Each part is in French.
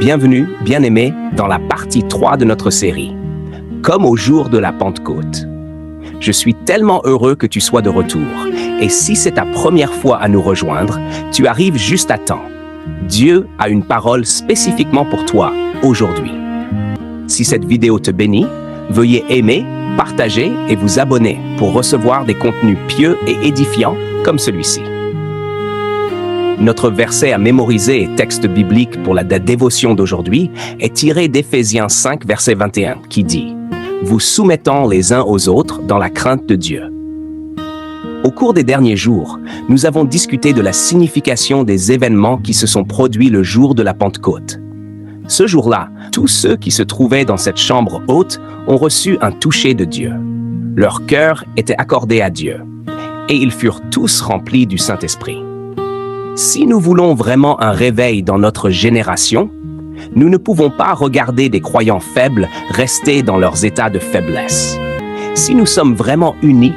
Bienvenue, bien-aimé, dans la partie 3 de notre série, Comme au jour de la Pentecôte. Je suis tellement heureux que tu sois de retour. Et si c'est ta première fois à nous rejoindre, tu arrives juste à temps. Dieu a une parole spécifiquement pour toi aujourd'hui. Si cette vidéo te bénit, veuillez aimer, partager et vous abonner pour recevoir des contenus pieux et édifiants comme celui-ci. Notre verset à mémoriser et texte biblique pour la dévotion d'aujourd'hui est tiré d'Éphésiens 5, verset 21, qui dit « Vous soumettant les uns aux autres dans la crainte de Dieu ». Au cours des derniers jours, nous avons discuté de la signification des événements qui se sont produits le jour de la Pentecôte. Ce jour-là, tous ceux qui se trouvaient dans cette chambre haute ont reçu un toucher de Dieu. Leur cœur était accordé à Dieu, et ils furent tous remplis du Saint-Esprit. Si nous voulons vraiment un réveil dans notre génération, nous ne pouvons pas regarder des croyants faibles rester dans leurs états de faiblesse. Si nous sommes vraiment unis,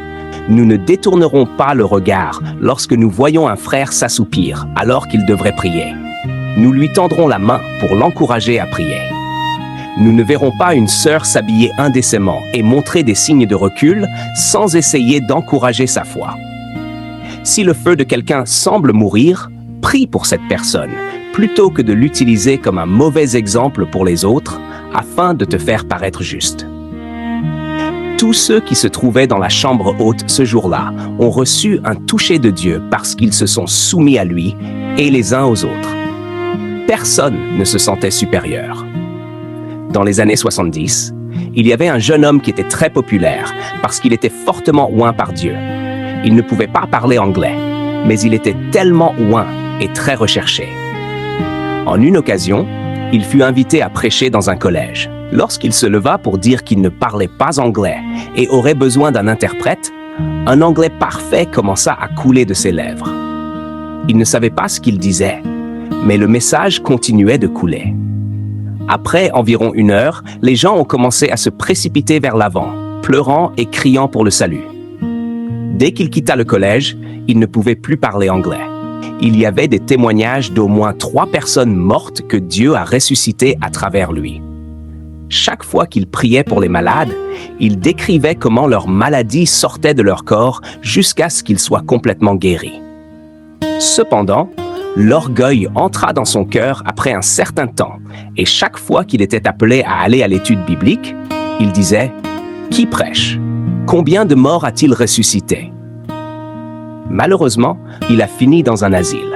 nous ne détournerons pas le regard lorsque nous voyons un frère s'assoupir alors qu'il devrait prier. Nous lui tendrons la main pour l'encourager à prier. Nous ne verrons pas une sœur s'habiller indécemment et montrer des signes de recul sans essayer d'encourager sa foi. Si le feu de quelqu'un semble mourir, prie pour cette personne, plutôt que de l'utiliser comme un mauvais exemple pour les autres, afin de te faire paraître juste. Tous ceux qui se trouvaient dans la chambre haute ce jour-là ont reçu un toucher de Dieu parce qu'ils se sont soumis à lui et les uns aux autres. Personne ne se sentait supérieur. Dans les années 70, il y avait un jeune homme qui était très populaire parce qu'il était fortement oint par Dieu. Il ne pouvait pas parler anglais, mais il était tellement oint et très recherché. En une occasion, il fut invité à prêcher dans un collège. Lorsqu'il se leva pour dire qu'il ne parlait pas anglais et aurait besoin d'un interprète, un anglais parfait commença à couler de ses lèvres. Il ne savait pas ce qu'il disait, mais le message continuait de couler. Après environ 1 heure, les gens ont commencé à se précipiter vers l'avant, pleurant et criant pour le salut. Dès qu'il quitta le collège, il ne pouvait plus parler anglais. Il y avait des témoignages d'au moins 3 personnes mortes que Dieu a ressuscitées à travers lui. Chaque fois qu'il priait pour les malades, il décrivait comment leur maladie sortait de leur corps jusqu'à ce qu'ils soient complètement guéris. Cependant, l'orgueil entra dans son cœur après un certain temps, et chaque fois qu'il était appelé à aller à l'étude biblique, il disait « Qui prêche ? Combien de morts a-t-il ressuscité ?» Malheureusement, il a fini dans un asile.